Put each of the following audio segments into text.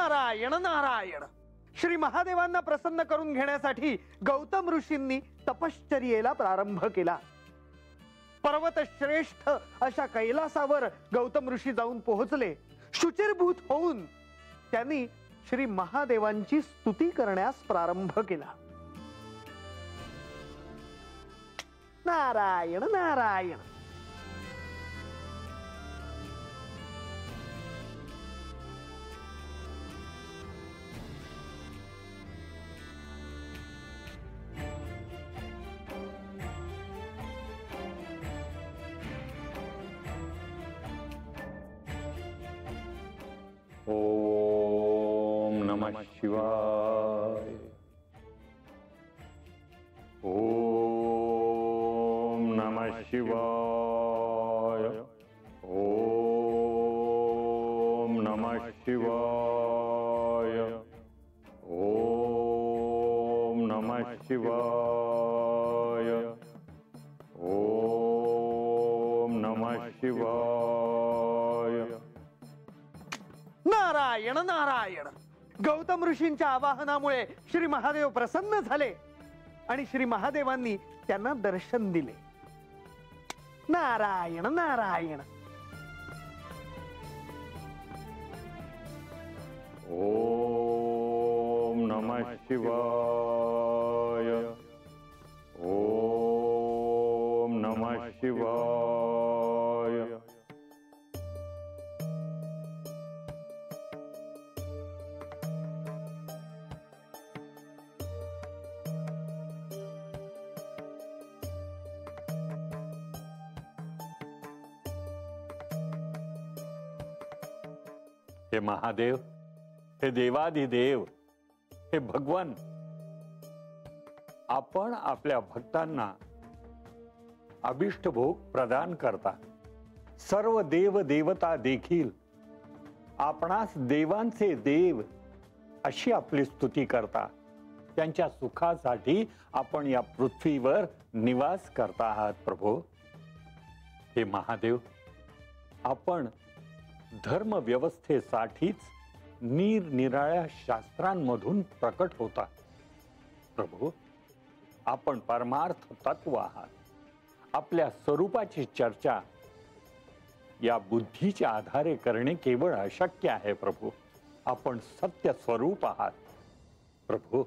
नारायण नारायण. श्री महादेवांना प्रसन्न करून घेण्यासाठी गौतम ऋषींनी तपश्चर्येला प्रारंभ केला. पर्वत श्रेष्ठ अशा कैलासावर गौतम ऋषी जाऊन पोहोचले. शुचिरभूत होऊन त्यांनी श्री महादेवांची स्तुती करण्यास प्रारंभ केला. नारायण नारायण. ओम नमः शिवाय. ओम नमः शिवाय. ओम नमः शिवाय. ओम नमः शिवाय. ओम नमः शिवाय. नारायण नारायण. गौतम ऋषींच्या आवाहनामुळे श्री महादेव प्रसन्न झाले आणि श्री महादेवांनी त्यांना दर्शन दिले. नारायण नारायण. ओम नमः शिवाय. ओम नमः शिवाय. हे महादेव, हे देवाधिदेव, हे भगवान, आपण आपल्या भक्तांना अभिष्ट भोग प्रदान करता. सर्व देव देवता देखील आपणास देवांचे देव अशी आपली स्तुती करता. त्यांच्या सुखासाठी आपण या पृथ्वीवर निवास करता आहात प्रभू. हे महादेव, आपण धर्म व्यवस्थेसाठीच निरनिराळ्या शास्त्रांमधून प्रकट होता. प्रभू, आपण परमार्थ तत्व आहात. आपल्या स्वरूपाची चर्चा या बुद्धीच्या आधारे करणे केवळ अशक्य आहे प्रभू. आपण सत्य स्वरूप आहात. प्रभू,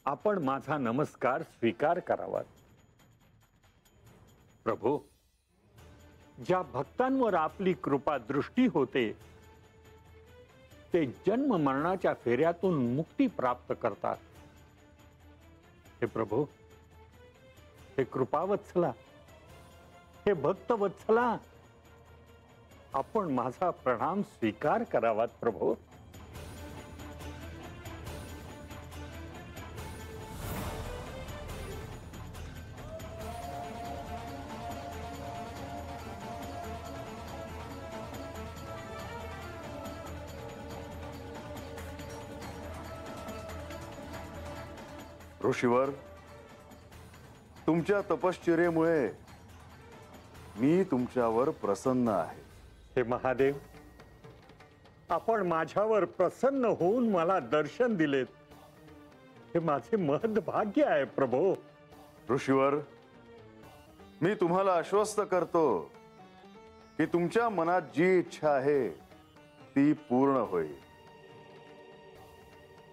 आपण माझा नमस्कार स्वीकार करावा. प्रभू, ज्या भक्तांवर आपली कृपा दृष्टी होते ते जन्म मरणाच्या फेऱ्यातून मुक्ती प्राप्त करतात. हे प्रभू, हे कृपावत्सला, हे भक्तवत्सला, आपण माझा प्रणाम स्वीकार करावात प्रभू. ऋषीवर, तुमच्या तपश्चर्येमुळे मी तुमच्यावर प्रसन्न आहे. हे महादेव, आपण माझ्यावर प्रसन्न होऊन मला दर्शन दिलेत. हे माझे महद भाग्य आहे प्रभू. ऋषीवर, मी तुम्हाला आश्वस्त करतो की तुमच्या मनात जी इच्छा आहे ती पूर्ण होईल.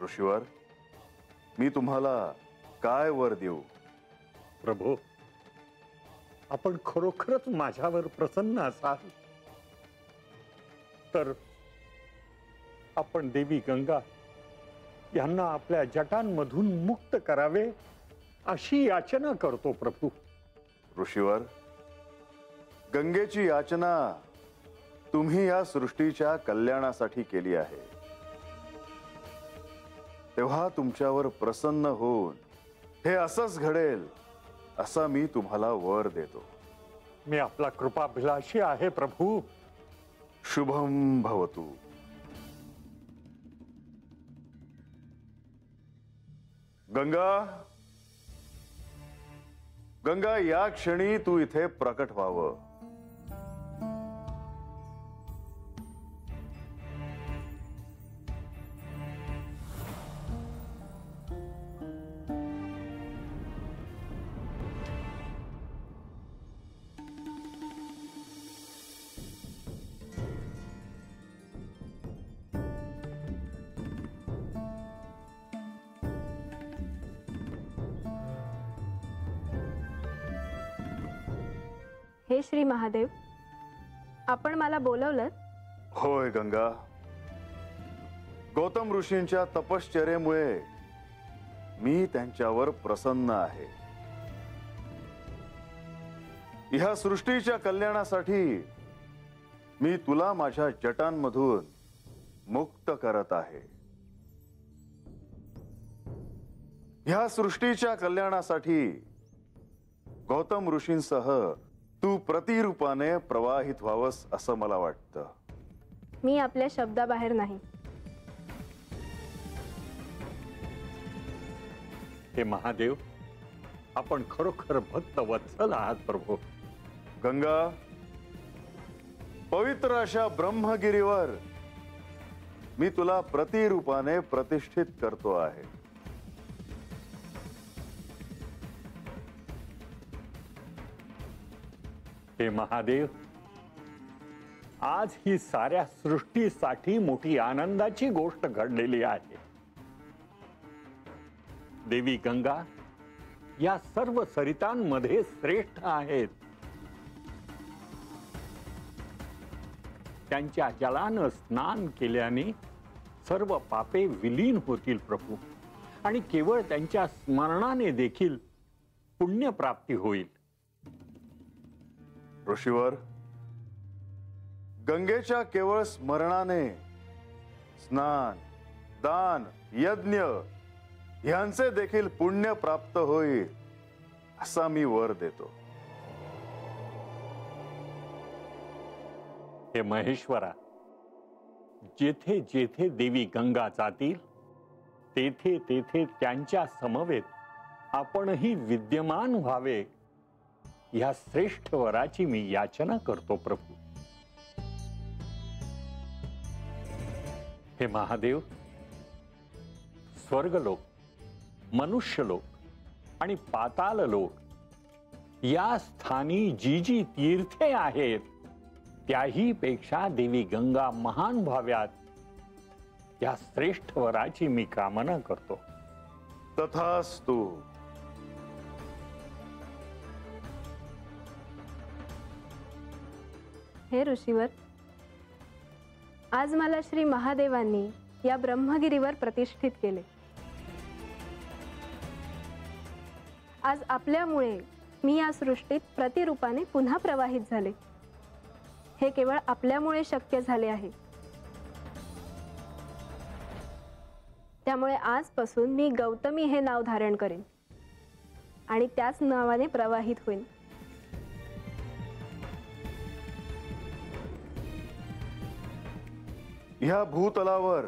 ऋषीवर, मी तुम्हाला काय वर देऊ? प्रभू, आपण खरोखरच माझ्यावर प्रसन्न असाल तर आपण देवी गंगा यांना आपल्या जटांमधून मुक्त करावे अशी याचना करतो प्रभू. ऋषीवर, गंगेची याचना तुम्ही या सृष्टीच्या कल्याणासाठी केली आहे. तेव्हा तुमच्यावर प्रसन्न होऊन हे असंच घडेल असा मी तुम्हाला वर देतो. मी आपला कृपाभिलाषी आहे प्रभू. शुभम भवतु. गंगा, गंगा, या क्षणी तू इथे प्रकट व्हावं. हे श्री महादेव, आपण मला बोलवलं? होय गंगा, गौतम ऋषींच्या तपश्चर्येमुळे मी त्यांच्यावर प्रसन्न आहे. ह्या सृष्टीच्या कल्याणासाठी मी तुला माझ्या जटांमधून मुक्त करत आहे. ह्या सृष्टीच्या कल्याणासाठी गौतम ऋषींसह तू प्रतिरूपाने प्रवाहित व्हावस असं मला वाटतं. मी आपल्या शब्दाबाहेर नाही. हे महादेव, आपण खरोखर भक्त वत्सल आहात प्रभू. गंगा, पवित्र अशा ब्रह्मगिरीवर मी तुला प्रतिरूपाने प्रतिष्ठित करतो आहे. हे महादेव, आज ही साऱ्या सृष्टीसाठी मोठी आनंदाची गोष्ट घडलेली आहे. देवी गंगा या सर्व सरितांमध्ये श्रेष्ठ आहेत. त्यांच्या जलानं स्नान केल्याने सर्व पापे विलीन होतील प्रभू, आणि केवळ त्यांच्या स्मरणाने देखील पुण्यप्राप्ती होईल. ऋषीवर, गंगेच्या केवळ स्मरणाने स्नान, दान, यज्ञ यांचे देखील पुण्य प्राप्त होईल असा मी वर देतो. हे महेश्वरा, जेथे जेथे देवी गंगा जातील तेथे तेथे त्यांच्या समवेत आपणही विद्यमान व्हावे, या श्रेष्ठ वराची मी याचना करतो प्रभू. हे महादेव, स्वर्गलोक, मनुष्यलोक आणि पाताल लोक या स्थानी जी जी तीर्थे आहेत त्याही पेक्षा देवी गंगा महान व्हाव्यात, या श्रेष्ठ वराची मी कामना करतो. तथास्तु. हे ऋषीवर, आज मला श्री महादेवांनी या ब्रह्मगिरीवर प्रतिष्ठित केले. आज आपल्यामुळे मी या सृष्टीत प्रतिरूपाने पुन्हा प्रवाहित झाले. हे केवळ आपल्यामुळे शक्य झाले आहे. त्यामुळे आजपासून मी गौतमी हे नाव धारण करेन आणि त्याच नावाने प्रवाहित होईन. ह्या भूतलावर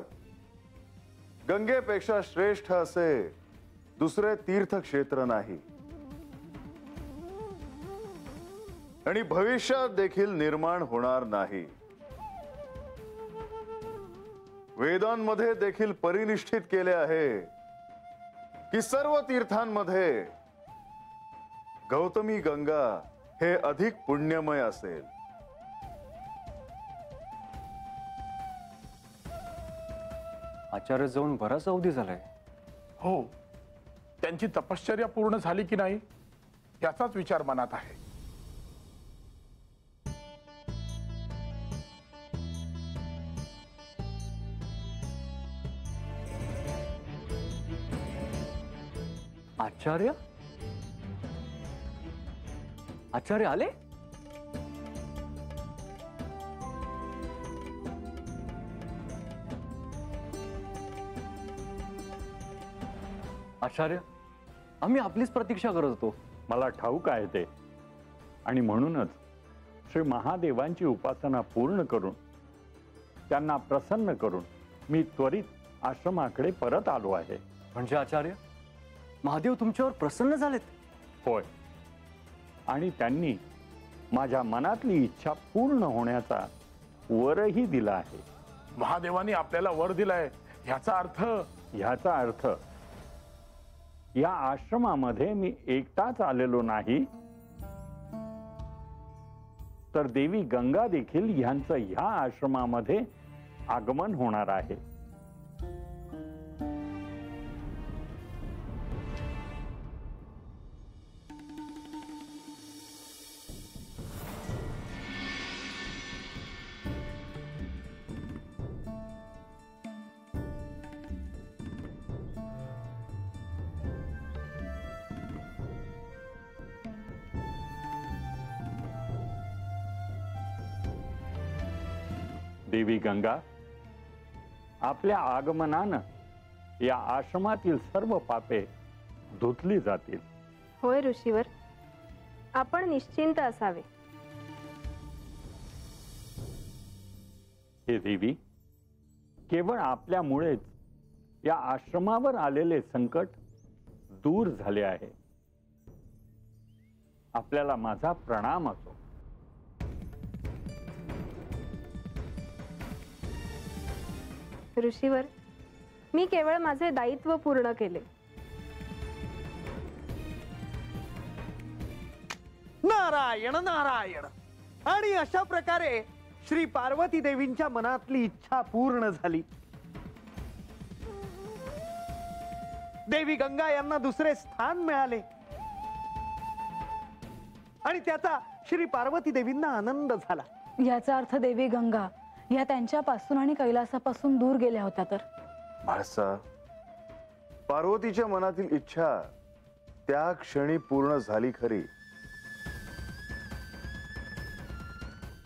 गंगेपेक्षा श्रेष्ठ असे दुसरे तीर्थक्षेत्र नाही, आणि भविष्यात देखील निर्माण होणार नाही. वेदांमध्ये देखील परिनिष्ठित केले आहे की सर्व तीर्थांमध्ये गौतमी गंगा हे अधिक पुण्यमय असेल. आचार्य जाऊन बराच अवधी झालाय. हो, त्यांची तपश्चर्या पूर्ण झाली की नाही याचाच विचार मनात आहे. आचार्य? आचार्य आले? आचार्य, आम्ही आपलीच प्रतीक्षा करत होतो. मला ठाऊक आहे ते, आणि म्हणूनच श्री महादेवांची उपासना पूर्ण करून त्यांना प्रसन्न करून मी त्वरित आश्रमाकडे परत आलो आहे. म्हणजे आचार्य, महादेव तुमच्यावर प्रसन्न झालेत? होय, आणि त्यांनी माझ्या मनातली इच्छा पूर्ण होण्याचा वरही दिला आहे. महादेवांनी आपल्याला वर दिलाय ह्याचा अर्थ या आश्रमामध्ये मी एकटाच आलेलो नाही, तर देवी गंगा देखील ह्यांचं ह्या आश्रमामध्ये आगमन होणार आहे. देवी गंगा, आपल्या आगमनानं या आश्रमातील सर्व पापे धुतली जातील. होय ऋषीवर, आपण निश्चिंत असावे. हे देवी, केवळ आपल्यामुळेच या आश्रमावर आलेले संकट दूर झाले आहे. आपल्याला माझा प्रणाम असो. ऋषीवर, मी केवळ माझे दायित्व पूर्ण केले. नारायण नारायण. आणि अशा प्रकारे श्री पार्वती देवींच्या मनातली इच्छा पूर्ण झाली. देवी गंगा यांना दुसरे स्थान मिळाले आणि त्याचा श्री पार्वती देवींना आनंद झाला. याचा अर्थ देवी गंगा या त्यांच्यापासून आणि कैलासापासून दूर गेल्या होत्या तर. म्हाळसा, पार्वतीच्या मनातील इच्छा त्या क्षणी पूर्ण झाली खरी,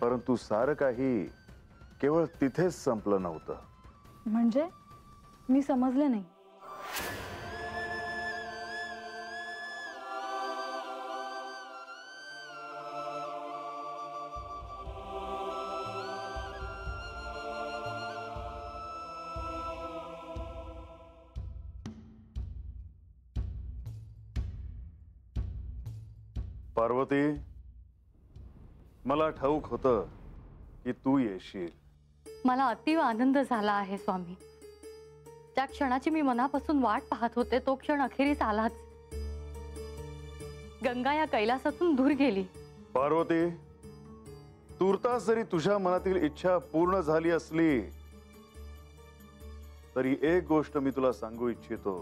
परंतु सारं काही केवळ तिथेच संपलं नव्हतं. म्हणजे मी समजले नाही. पार्वती, मला ठाऊक होतं की तू येशील. मला अतीव आनंद झाला आहे स्वामी. त्या क्षणाची मी मनापासून वाट पाहत होते, तो क्षण अखेरीस आलाच. गंगा या कैलासातून दूर गेली. पार्वती, तूर्तास जरी तुझ्या मनातील इच्छा पूर्ण झाली असली तरी एक गोष्ट मी तुला सांगू इच्छितो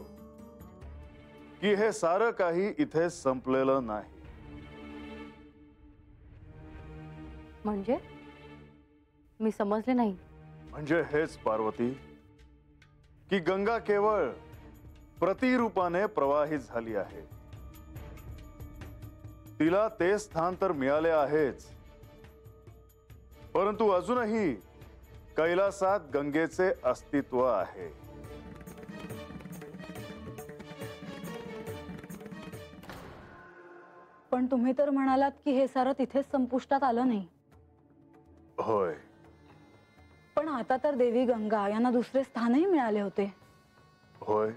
की हे सारं काही इथे संपलेलं नाही. म्हणजे मी समजले नाही. म्हणजे हेच पार्वती की गंगा केवळ प्रतिरूपाने प्रवाहित झाली आहे. तिला ते स्थान तर मिळाले आहेच, परंतु अजूनही कैलासात गंगेचे अस्तित्व आहे. पण तुम्ही तर म्हणालात की हे सारं तिथेच संपुष्टात आलं नाही. होय, पण आता तर देवी गंगा यांना दुसरे स्थानही मिळाले होते. होय,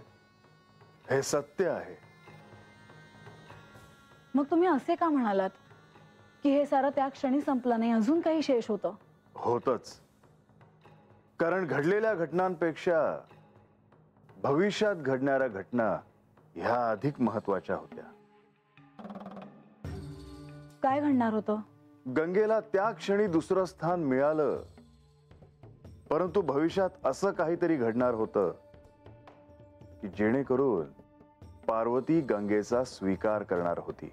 हे सत्य आहे. मग तुम्ही असे का म्हणालात की हे सारं त्या क्षणी संपलं नाही, अजून काही शेष होतं? होतच, कारण घडलेल्या घटनांपेक्षा भविष्यात घडणाऱ्या घटना ह्या अधिक महत्वाच्या होत्या. काय घडणार होतं? गंगेला त्या क्षणी दुसरं स्थान मिळालं, परंतु भविष्यात असं काहीतरी घडणार होतं की जेणेकरून पार्वती गंगेचा स्वीकार करणार होती.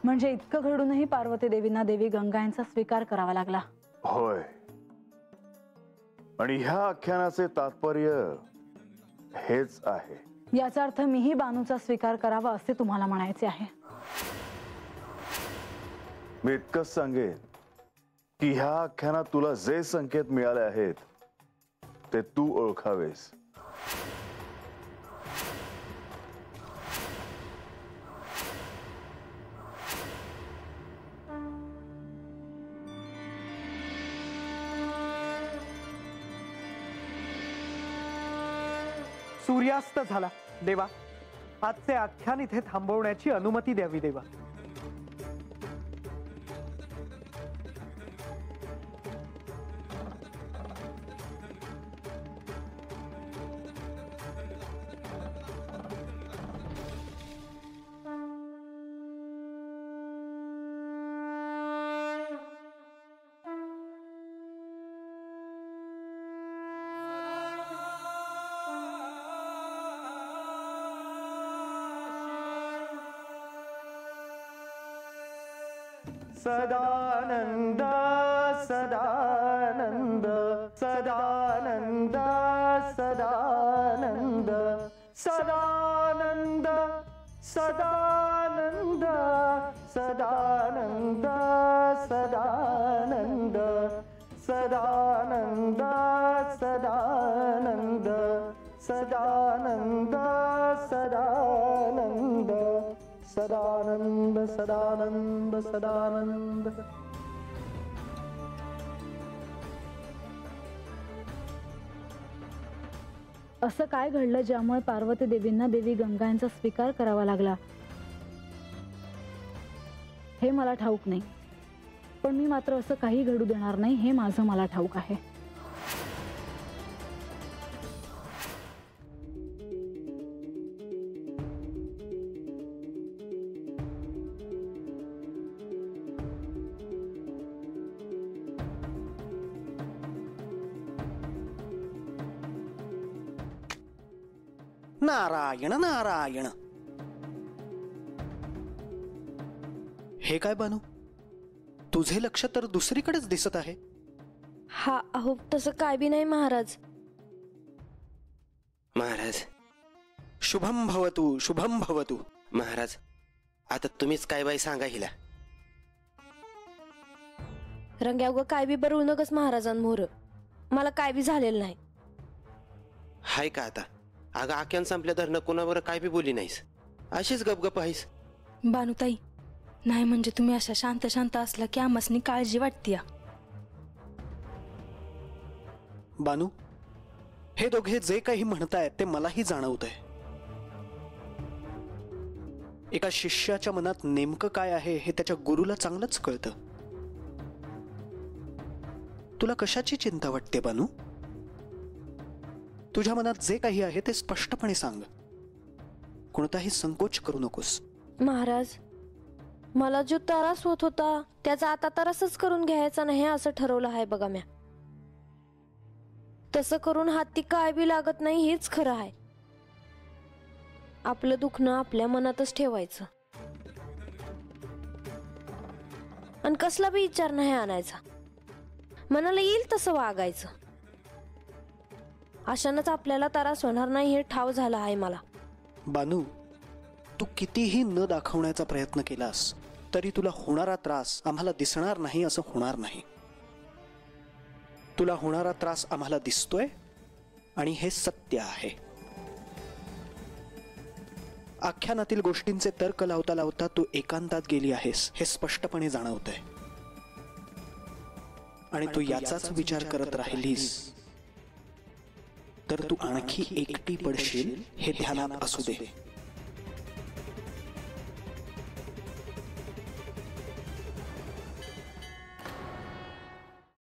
म्हणजे इतकं घडूनही पार्वती देवींना देवी गंगा यांचा स्वीकार करावा लागला. होय, आणि ह्या आख्यानाचे तात्पर्य हेच आहे. याचा अर्थ मीही बानूचा स्वीकार करावा असे तुम्हाला म्हणायचे आहे. मी इतकंच सांगेन की ह्या आख्यानात तुला जे संकेत मिळाले आहेत ते तू ओळखावेस. सूर्यास्त झाला. देवा, आजचे आख्यान इथे थांबवण्याची अनुमती द्यावी देवा. सदानंद सदानंद सदानंद सदानंद सदानंद सदानंद सदानंद सदानंद सदानंद सदानंद सदानंद सदानंद सदानंद सदानंद सदानंद. असं काय घडलं ज्यामुळे पार्वती देवींना देवी गंगा यांचा स्वीकार करावा लागला हे मला ठाऊक नाही, पण मी मात्र असं काही घडू देणार नाही हे माझं मला ठाऊक आहे. नारायण नारायण. हे काय बानू, तुझे लक्ष तर दुसरीकडेच दिसत आहे. हा अहो तसं काय बी नाही महाराज. महाराज शुभम भवतु शुभम भवतु. महाराज आता तुम्हीच काय बाई सांगा हिला. रंग्यावग काय बी बरवू नकस महाराजांमोर, मला काय बी झालेलं नाही. हाय का आता. अगं आख्यान संपल्या धरणं कोणावर काय बी बोली नाहीस, अशीच गपगप आहेस. बानुताई नाही म्हणजे तुम्ही अशा शांत शांत असला की आम्हासनी काळजी वाटते. बानू, हे दोघे जे काही म्हणतायत ते मलाही जाणवत आहे. एका शिष्याच्या मनात नेमकं काय आहे हे त्याच्या गुरुला चांगलंच कळतं. तुला कशाची चिंता वाटते बानू? तुझ्या मनात जे काही आहे ते स्पष्टपणे सांग, कोणताही संकोच करू नकोस. महाराज मला जो त्रास होत होता त्याचा आता त्रासच करून घ्यायचा नाही असं ठरवलं आहे बघा म्या. तसं करून हाती काय बी लागत नाही हेच खरं आहे. आपलं दुखणं आपल्या मनातच ठेवायचं आणि कसला बी विचार नाही आणायचा. मनाला येईल तसं वागायचं. अशानंच आपल्याला त्रास होणार नाही हे ठाव झालं आहे मला. बानू, तू कितीही न दाखवण्याचा प्रयत्न केलास तरी तुला होणारा त्रास आम्हाला दिसणार नाही असं होणार नाही. तुला होणारा त्रास आम्हाला दिसतोय आणि हे सत्य आहे. आख्यानातील गोष्टींचे तर्क लावता लावता तू एकांतात गेली आहेस हे स्पष्टपणे जाणवतंय. आणि तू याचाच विचार करत राहिलीस तर तू आणखी एकटी पडशील हे ध्यानात असू दे.